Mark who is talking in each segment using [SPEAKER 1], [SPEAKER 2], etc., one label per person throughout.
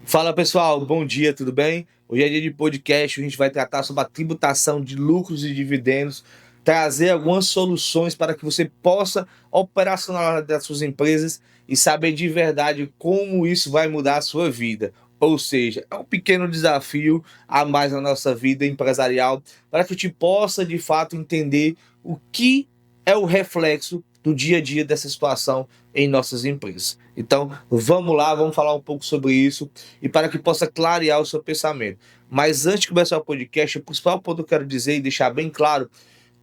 [SPEAKER 1] Fala pessoal, bom dia, tudo bem? Hoje é dia de podcast, a gente vai tratar sobre a tributação de lucros e dividendos, trazer algumas soluções para que você possa operacionalizar das suas empresas e saber de verdade como isso vai mudar a sua vida. Ou seja, é um pequeno desafio a mais na nossa vida empresarial para que a gente possa de fato entender o que é o reflexo do dia a dia dessa situação em nossas empresas. Então, vamos lá, vamos falar um pouco sobre isso e para que possa clarear o seu pensamento. Mas antes de começar o podcast, o principal ponto que eu quero dizer e deixar bem claro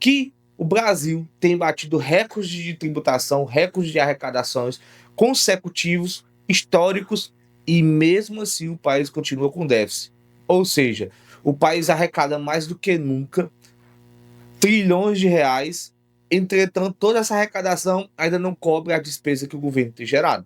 [SPEAKER 1] que o Brasil tem batido recordes de tributação, recordes de arrecadações consecutivos, históricos, e mesmo assim o país continua com déficit. Ou seja, o país arrecada mais do que nunca trilhões de reais, entretanto, toda essa arrecadação ainda não cobre a despesa que o governo tem gerado.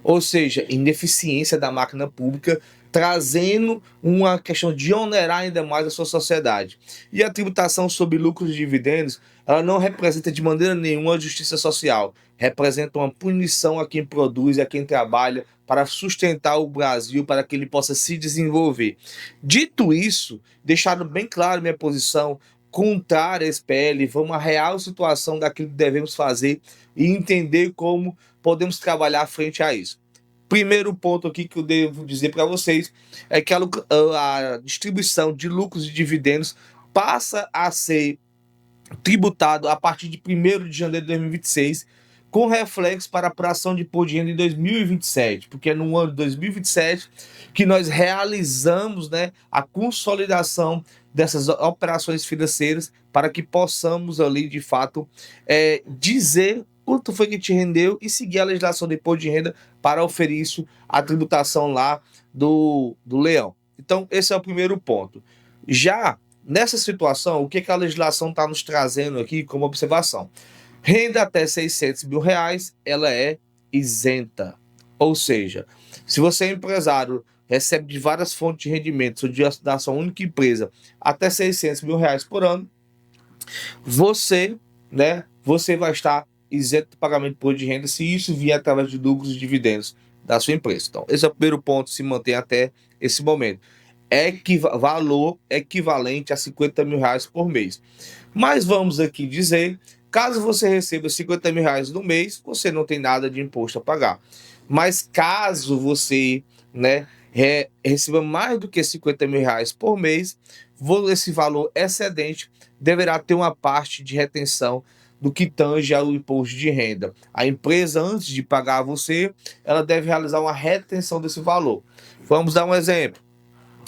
[SPEAKER 1] Ou seja, ineficiência da máquina pública, trazendo uma questão de onerar ainda mais a sua sociedade. E a tributação sobre lucros e dividendos, ela não representa de maneira nenhuma a justiça social, representa uma punição a quem produz e a quem trabalha para sustentar o Brasil, para que ele possa se desenvolver. Dito isso, deixado bem claro minha posição contrária a esse PL, vamos à real situação daquilo que devemos fazer e entender como podemos trabalhar frente a isso. Primeiro ponto aqui que eu devo dizer para vocês é que a distribuição de lucros e dividendos passa a ser tributado a partir de 1º de janeiro de 2026, com reflexo para a apuração de imposto de renda em 2027, porque é no ano de 2027 que nós realizamos, né, a consolidação dessas operações financeiras para que possamos ali, de fato, dizer quanto foi que te rendeu e seguir a legislação do imposto de renda para oferir isso à tributação lá do leão. Então, esse é o primeiro ponto. Já nessa situação, o que a legislação está nos trazendo aqui como observação? Renda até 600 mil reais, ela é isenta. Ou seja, se você é empresário, recebe de várias fontes de rendimento da sua única empresa até 600 mil reais por ano, você vai estar isento do pagamento de imposto de renda se isso vier através de lucros e dividendos da sua empresa. Então, esse é o primeiro ponto, se mantém até esse momento. Valor equivalente a 50 mil reais por mês. Mas vamos aqui dizer, caso você receba 50 mil reais no mês, você não tem nada de imposto a pagar. Mas caso você, receba mais do que 50 mil reais por mês, esse valor excedente deverá ter uma parte de retenção do que tange ao imposto de renda. A empresa, antes de pagar a você, ela deve realizar uma retenção desse valor. Vamos dar um exemplo.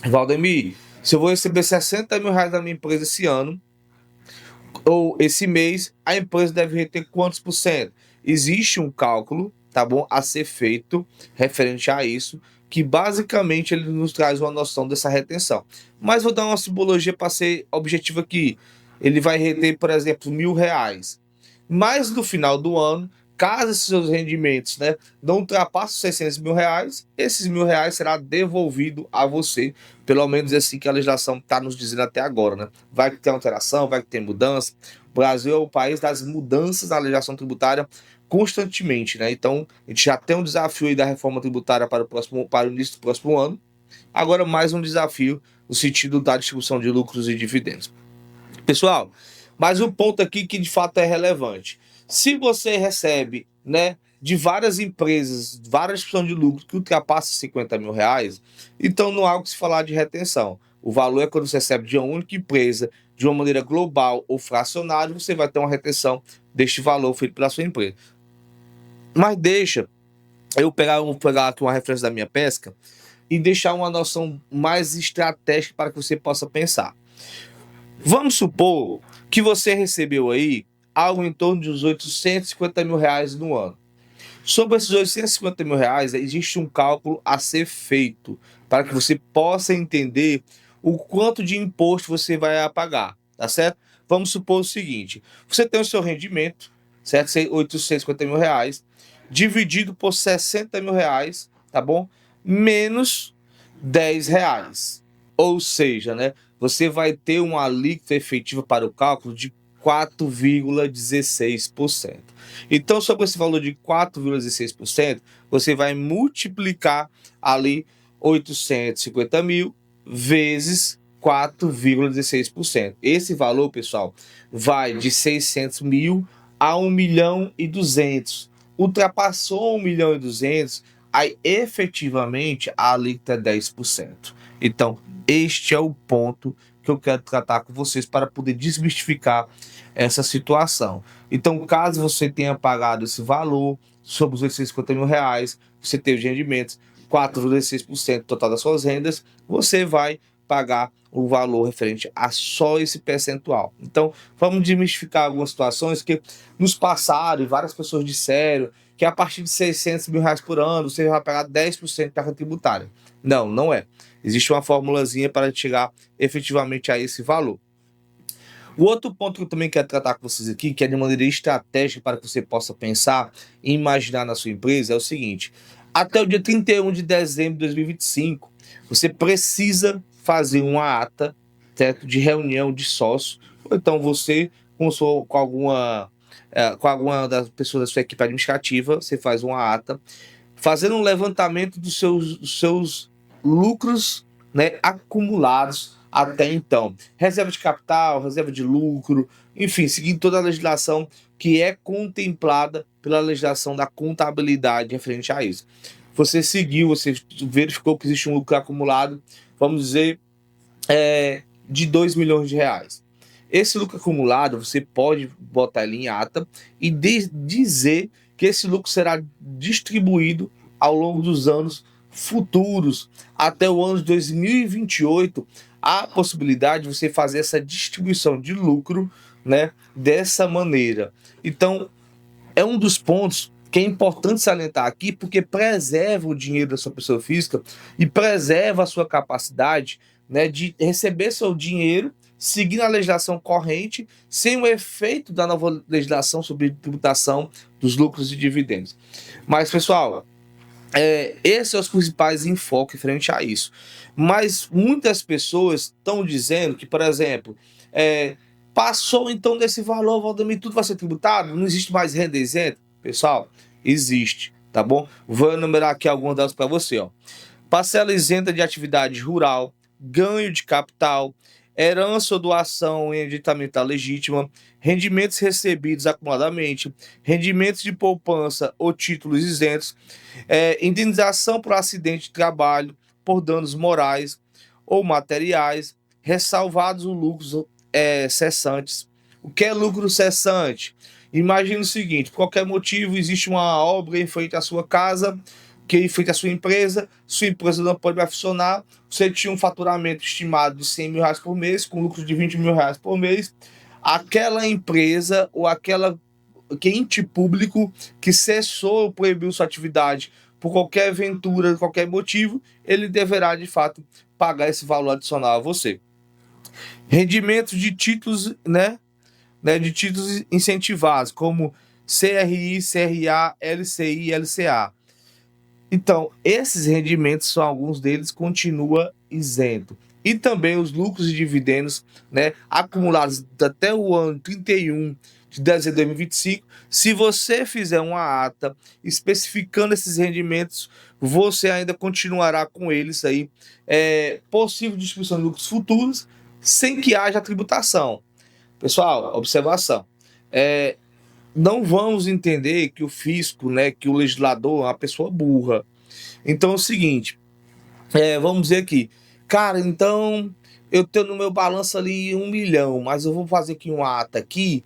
[SPEAKER 1] Valdemir, se eu vou receber 60 mil reais da minha empresa esse ano, ou esse mês, a empresa deve reter quantos por cento? Existe um cálculo, tá bom, a ser feito referente a isso, que basicamente ele nos traz uma noção dessa retenção. Mas vou dar uma simbologia para ser objetivo aqui. Ele vai reter, por exemplo, R$ 1.000. Mas no final do ano, caso esses seus rendimentos, não ultrapassem 600 mil reais, esses R$ 1.000 será devolvido a você, pelo menos é assim que a legislação está nos dizendo até agora, né? Vai ter alteração, vai ter mudança. O Brasil é o país das mudanças na legislação tributária constantemente, né? Então, a gente já tem um desafio aí da reforma tributária para o início do próximo ano. Agora, mais um desafio no sentido da distribuição de lucros e dividendos. Pessoal, mas um ponto aqui que de fato é relevante. Se você recebe, de várias empresas, várias distribuições de lucro que ultrapassa 50 mil reais, então não há algo que se falar de retenção. O valor é quando você recebe de uma única empresa, de uma maneira global ou fracionária, você vai ter uma retenção deste valor feito pela sua empresa. Mas deixa eu vou pegar aqui uma referência da minha pesca e deixar uma noção mais estratégica para que você possa pensar. Vamos supor que você recebeu aí algo em torno de uns 850 mil reais no ano. Sobre esses 850 mil reais, existe um cálculo a ser feito para que você possa entender o quanto de imposto você vai pagar, tá certo? Vamos supor o seguinte, você tem o seu rendimento, certo? 850 mil reais, dividido por 60 mil reais, tá bom? Menos R$ 10. Ou seja, você vai ter uma alíquota efetiva para o cálculo de 4,16%. Então, sobre esse valor de 4,16%, você vai multiplicar ali 850 mil vezes 4,16%. Esse valor, pessoal, vai de 600 mil a 1.200.000. Ultrapassou 1.200.000, aí efetivamente a alíquota é 10%. Então, este é o ponto que eu quero tratar com vocês para poder desmistificar essa situação. Então, caso você tenha pagado esse valor sobre os 850 mil reais, você teve de rendimentos 4,6% total das suas rendas, você vai pagar o valor referente a só esse percentual. Então, vamos desmistificar algumas situações que nos passaram e várias pessoas disseram que a partir de 600 mil reais por ano você vai pagar 10% da carga tributária. Não, não é. Existe uma formulazinha para chegar efetivamente a esse valor. O outro ponto que eu também quero tratar com vocês aqui, que é de maneira estratégica para que você possa pensar e imaginar na sua empresa, é o seguinte: até o dia 31 de dezembro de 2025, você precisa fazer uma ata, certo, de reunião de sócio, ou então você, com alguma das pessoas da sua equipe administrativa, você faz uma ata, fazendo um levantamento dos seus lucros, né, acumulados até então. Reserva de capital, reserva de lucro, enfim, seguindo toda a legislação que é contemplada pela legislação da contabilidade referente a isso. Você seguiu, você verificou que existe um lucro acumulado, vamos dizer, de 2 milhões de reais. Esse lucro acumulado, você pode botar ele em ata e dizer que esse lucro será distribuído ao longo dos anos futuros, até o ano de 2028, há a possibilidade de você fazer essa distribuição de lucro, né, dessa maneira. Então, é um dos pontos que é importante salientar aqui, porque preserva o dinheiro da sua pessoa física e preserva a sua capacidade, né, de receber seu dinheiro seguindo a legislação corrente, sem o efeito da nova legislação sobre tributação dos lucros e dividendos. Mas, pessoal, esses são os principais enfoques frente a isso. Mas muitas pessoas estão dizendo que, por exemplo, passou então desse valor, Valdemir, tudo vai ser tributado? Não existe mais renda isenta? Pessoal, existe, tá bom? Vou enumerar aqui algumas delas para você, ó. Parcela isenta de atividade rural, ganho de capital, herança ou doação em editamento legítima, rendimentos recebidos acumuladamente, rendimentos de poupança ou títulos isentos, indenização por acidente de trabalho, por danos morais ou materiais, ressalvados os lucros cessantes. O que é lucro cessante? Imagina o seguinte: por qualquer motivo existe uma obra em frente à sua casa, que em frente à sua empresa não pode mais funcionar, você tinha um faturamento estimado de 100 mil reais por mês, com lucro de 20 mil reais por mês, aquela empresa ou aquele ente público que cessou ou proibiu sua atividade por qualquer aventura, qualquer motivo, ele deverá de fato pagar esse valor adicional a você. Rendimentos de títulos, de títulos incentivados, como CRI, CRA, LCI, LCA. Então, esses rendimentos, são alguns deles, continua isento. E também os lucros e dividendos, acumulados até o ano 31 de dezembro de 2025. Se você fizer uma ata especificando esses rendimentos, você ainda continuará com eles aí, possível distribuição de lucros futuros, sem que haja tributação. Pessoal, observação. Não vamos entender que o fisco, que o legislador é uma pessoa burra. Então é o seguinte, vamos dizer aqui, cara, então eu tenho no meu balanço ali 1 milhão, mas eu vou fazer aqui uma ata aqui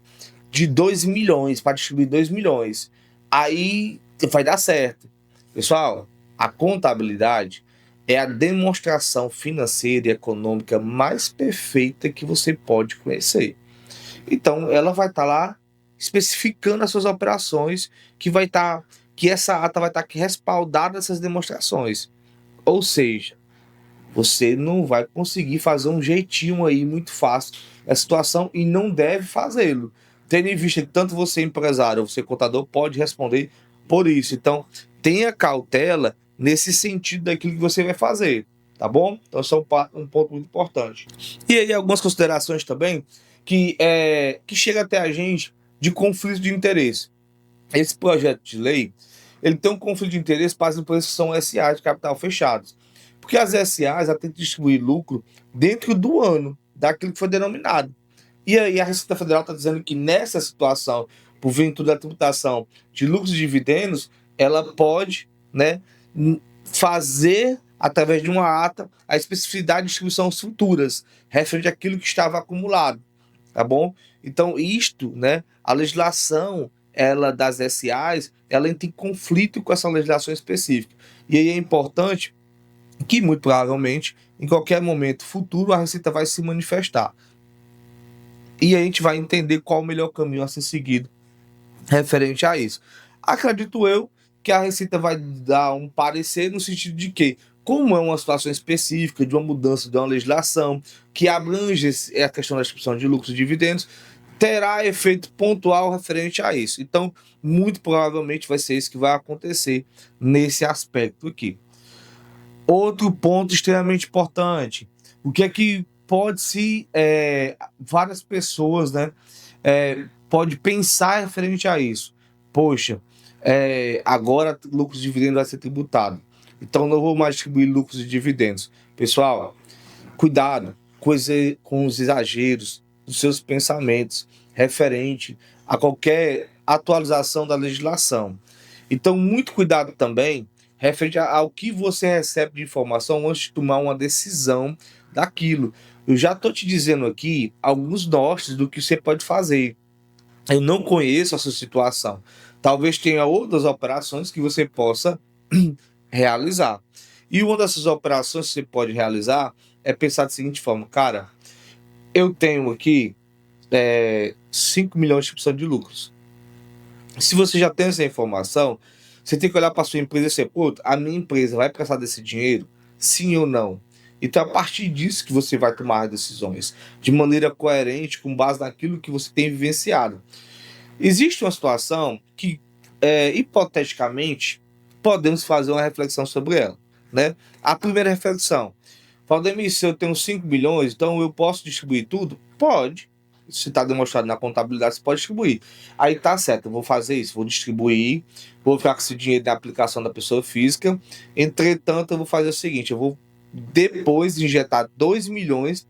[SPEAKER 1] de 2 milhões, para distribuir 2 milhões. Aí vai dar certo. Pessoal, a contabilidade é a demonstração financeira e econômica mais perfeita que você pode conhecer. Então, ela vai estar lá especificando as suas operações, que essa ata vai estar aqui respaldada nessas demonstrações. Ou seja, você não vai conseguir fazer um jeitinho aí muito fácil da situação e não deve fazê-lo. Tendo em vista que tanto você empresário ou você contador pode responder por isso. Então, tenha cautela nesse sentido daquilo que você vai fazer, tá bom? Então, isso é um ponto muito importante. E aí, algumas considerações também que chega até a gente de conflito de interesse. Esse projeto de lei, ele tem um conflito de interesse para as empresas que são SA de capital fechados. Porque as SAs têm que distribuir lucro dentro do ano, daquilo que foi denominado. E aí a Receita Federal está dizendo que nessa situação, por virtude da tributação de lucros e dividendos, ela pode, né, fazer, através de uma ata, a especificidade de distribuição futuras, referente àquilo que estava acumulado, tá bom? Então, isto, né, a legislação ela das SAs, ela entra em conflito com essa legislação específica. E aí é importante que, muito provavelmente, em qualquer momento futuro, a Receita vai se manifestar. E a gente vai entender qual o melhor caminho a ser seguido referente a isso. Acredito eu que a Receita vai dar um parecer no sentido de que, como é uma situação específica de uma mudança de uma legislação que abrange a questão da distribuição de lucros e dividendos, terá efeito pontual referente a isso. Então, muito provavelmente vai ser isso que vai acontecer nesse aspecto aqui. Outro ponto extremamente importante, o que é que pode se várias pessoas, né, pode pensar referente a isso. Poxa, agora lucros e dividendos vai ser tributado, então não vou mais distribuir lucros e dividendos. Pessoal, cuidado com os exageros dos seus pensamentos referente a qualquer atualização da legislação. Então, muito cuidado também referente ao que você recebe de informação antes de tomar uma decisão daquilo. Eu já estou te dizendo aqui alguns nortes do que você pode fazer. Eu não conheço a sua situação. Talvez tenha outras operações que você possa realizar. E uma dessas operações que você pode realizar é pensar da seguinte forma: cara, eu tenho aqui 5 milhões de distribuição de lucros. Se você já tem essa informação, você tem que olhar para a sua empresa e dizer, pô, a minha empresa vai precisar desse dinheiro? Sim ou não? Então, a partir disso que você vai tomar as decisões, de maneira coerente, com base naquilo que você tem vivenciado. Existe uma situação que, hipoteticamente, podemos fazer uma reflexão sobre ela, né? A primeira reflexão: Valdemir, se eu tenho 5 milhões, então eu posso distribuir tudo? Pode. Se está demonstrado na contabilidade, você pode distribuir. Aí tá certo, eu vou fazer isso, vou distribuir, vou ficar com esse dinheiro na aplicação da pessoa física. Entretanto, eu vou fazer o seguinte: eu vou depois injetar 2 milhões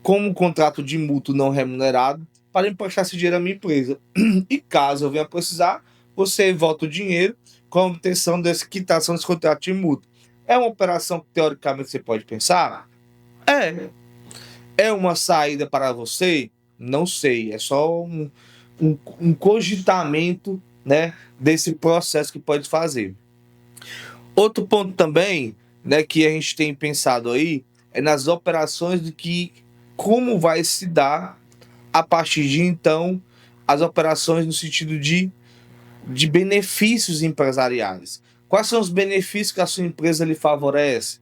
[SPEAKER 1] como contrato de mútuo não remunerado para emprestar esse dinheiro à minha empresa. E caso eu venha precisar, você volta o dinheiro com a obtenção dessa quitação desse contrato de mútuo. É uma operação que, teoricamente, você pode pensar? É uma saída para você? Não sei. É só um cogitamento, né, desse processo que pode fazer. Outro ponto também, né, que a gente tem pensado aí é nas operações de que como vai se dar a partir de então as operações no sentido de benefícios empresariais. Quais são os benefícios que a sua empresa lhe favorece?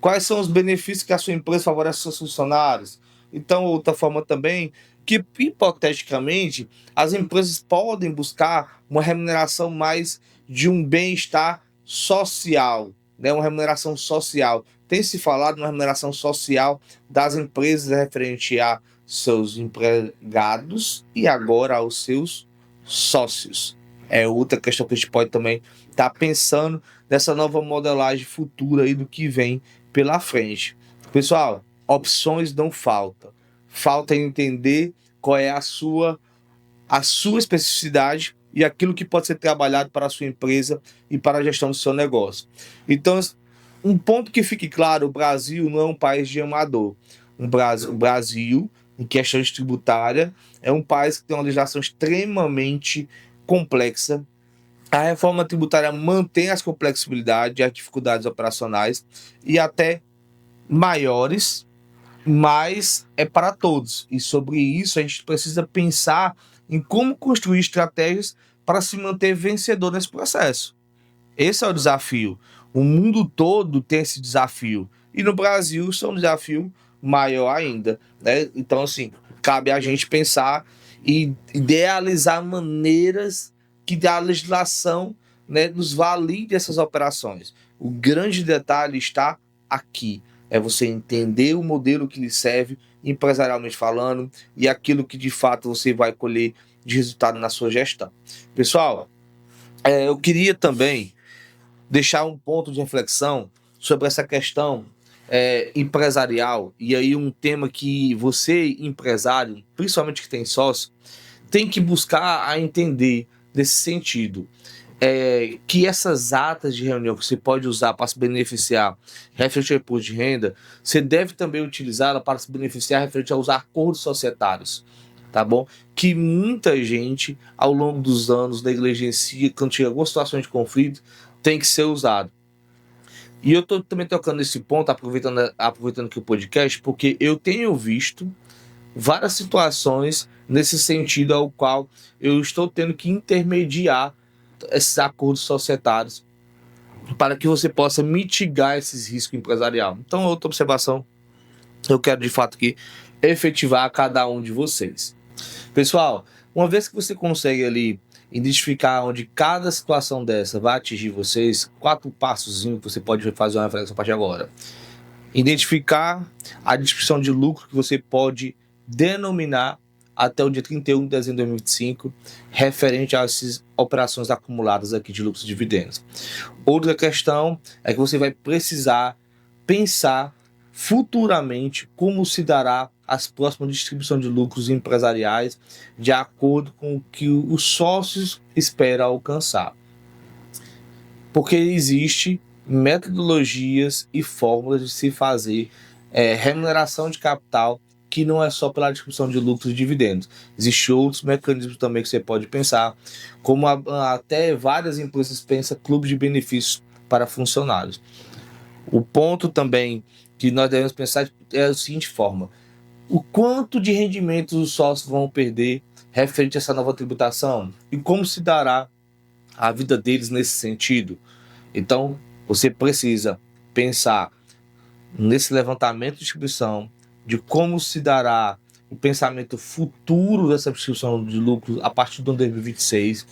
[SPEAKER 1] Quais são os benefícios que a sua empresa favorece aos seus funcionários? Então, outra forma também, que hipoteticamente as empresas podem buscar uma remuneração mais de um bem-estar social, né? Uma remuneração social. Tem se falado uma remuneração social das empresas referente a seus empregados e agora aos seus sócios. É outra questão que a gente pode também estar pensando nessa nova modelagem futura aí do que vem pela frente. Pessoal, opções não faltam. Falta entender qual é a sua especificidade e aquilo que pode ser trabalhado para a sua empresa e para a gestão do seu negócio. Então, um ponto que fique claro: o Brasil não é um país de amador. O Brasil, em questões tributárias, é um país que tem uma legislação extremamente complexa. A reforma tributária mantém as complexibilidades e as dificuldades operacionais e até maiores, mas é para todos. E sobre isso a gente precisa pensar em como construir estratégias para se manter vencedor nesse processo. Esse é o desafio. O mundo todo tem esse desafio. E no Brasil isso é um desafio maior ainda, né? Então, assim, cabe a gente pensar e idealizar maneiras que a legislação, né, nos valide essas operações. O grande detalhe está aqui. É você entender o modelo que lhe serve, empresarialmente falando, e aquilo que de fato você vai colher de resultado na sua gestão. Pessoal, eu queria também deixar um ponto de reflexão sobre essa questão empresarial, e aí um tema que você, empresário, principalmente que tem sócio, tem que buscar a entender nesse sentido. Que essas atas de reunião que você pode usar para se beneficiar referente ao imposto de renda, você deve também utilizá-la para se beneficiar referente aos acordos societários, tá bom? Que muita gente, ao longo dos anos, negligencia, quando chega alguma situação de conflito, tem que ser usado. E eu estou também tocando nesse ponto, aproveitando aqui o podcast, porque eu tenho visto várias situações nesse sentido ao qual eu estou tendo que intermediar esses acordos societários para que você possa mitigar esses riscos empresariais. Então, outra observação, eu quero de fato aqui efetivar a cada um de vocês. Pessoal, uma vez que você consegue ali identificar onde cada situação dessa vai atingir vocês, 4 passos que você pode fazer uma reflexão a partir de agora. Identificar a distribuição de lucro que você pode denominar até o dia 31 de dezembro de 2025, referente a essas operações acumuladas aqui de lucros e dividendos. Outra questão é que você vai precisar pensar futuramente como se dará as próximas distribuições de lucros empresariais de acordo com o que os sócios esperam alcançar. Porque existe metodologias e fórmulas de se fazer remuneração de capital que não é só pela distribuição de lucros e dividendos. Existem outros mecanismos também que você pode pensar, como até várias empresas pensam clube de benefícios para funcionários. O ponto também que nós devemos pensar é da seguinte forma: o quanto de rendimentos os sócios vão perder referente a essa nova tributação e como se dará a vida deles nesse sentido. Então, você precisa pensar nesse levantamento de distribuição, de como se dará o pensamento futuro dessa distribuição de lucros a partir do ano 2026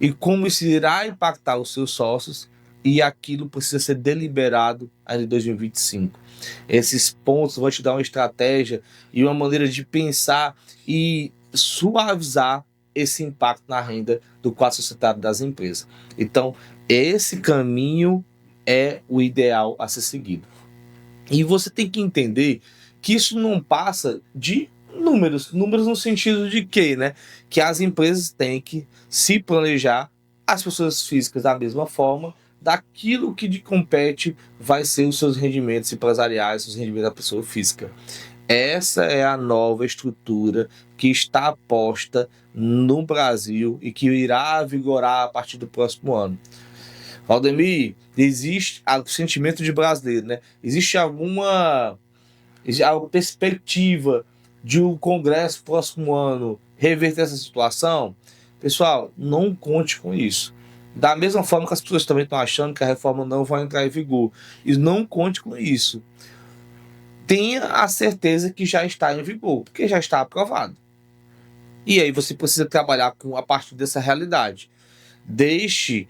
[SPEAKER 1] e como isso irá impactar os seus sócios, e aquilo precisa ser deliberado em 2025. Esses pontos vão te dar uma estratégia e uma maneira de pensar e suavizar esse impacto na renda do quadro societário das empresas. Então, esse caminho é o ideal a ser seguido. E você tem que entender que isso não passa de números no sentido de que, né, que as empresas têm que se planejar, as pessoas físicas da mesma forma, daquilo que de compete vai ser os seus rendimentos empresariais, os rendimentos da pessoa física. Essa é a nova estrutura que está posta no Brasil e que irá vigorar a partir do próximo ano. Valdemir, existe o sentimento de brasileiro, né? Existe alguma perspectiva de o Congresso próximo ano reverter essa situação? Pessoal, não conte com isso. Da mesma forma que as pessoas também estão achando que a reforma não vai entrar em vigor. E não conte com isso. Tenha a certeza que já está em vigor, porque já está aprovado. E aí você precisa trabalhar a partir dessa realidade. Deixe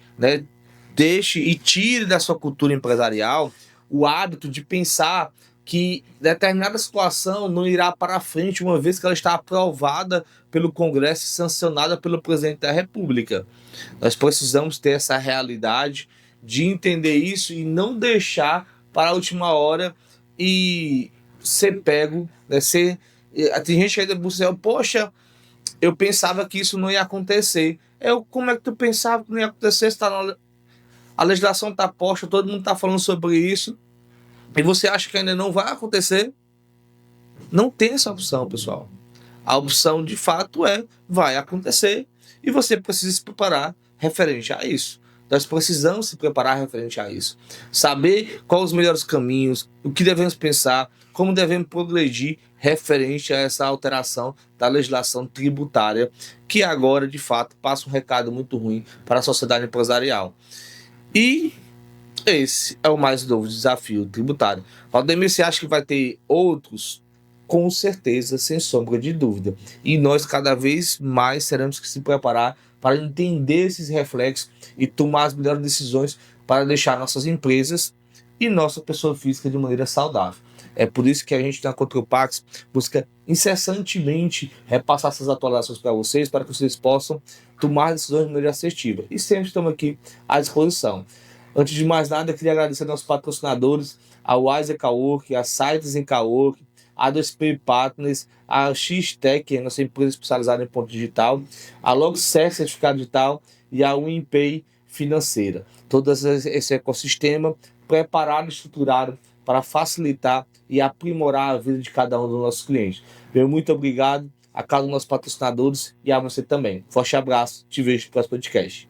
[SPEAKER 1] e tire da sua cultura empresarial o hábito de pensar que determinada situação não irá para frente uma vez que ela está aprovada pelo Congresso e sancionada pelo presidente da República. Nós precisamos ter essa realidade de entender isso e não deixar para a última hora e ser pego, né? Tem gente que ainda busca, poxa, eu pensava que isso não ia acontecer. Como é que tu pensava que não ia acontecer? A legislação está posta, todo mundo está falando sobre isso, e você acha que ainda não vai acontecer? Não tem essa opção, pessoal. A opção, de fato, vai acontecer, e você precisa se preparar referente a isso. Nós precisamos se preparar referente a isso. Saber quais os melhores caminhos, o que devemos pensar, como devemos progredir referente a essa alteração da legislação tributária, que agora, de fato, passa um recado muito ruim para a sociedade empresarial. E esse é o mais novo desafio tributário. Valdemir, você acha que vai ter outros? Com certeza, sem sombra de dúvida. E nós cada vez mais teremos que se preparar para entender esses reflexos e tomar as melhores decisões para deixar nossas empresas e nossa pessoa física de maneira saudável. É por isso que a gente na Contropax busca incessantemente repassar essas atualizações para vocês, para que vocês possam tomar decisões de maneira assertiva. E sempre estamos aqui à disposição. Antes de mais nada, eu queria agradecer aos patrocinadores, a Wise Cowork, a Sites em Cowork, a 2P Partners, a X-Tech, nossa empresa especializada em ponto digital, a Logser Certificado Digital e a WinPay Financeira. Todo esse ecossistema preparado e estruturado para facilitar e aprimorar a vida de cada um dos nossos clientes. Meu muito obrigado a cada um dos nossos patrocinadores e a você também. Forte abraço, te vejo no próximo podcast.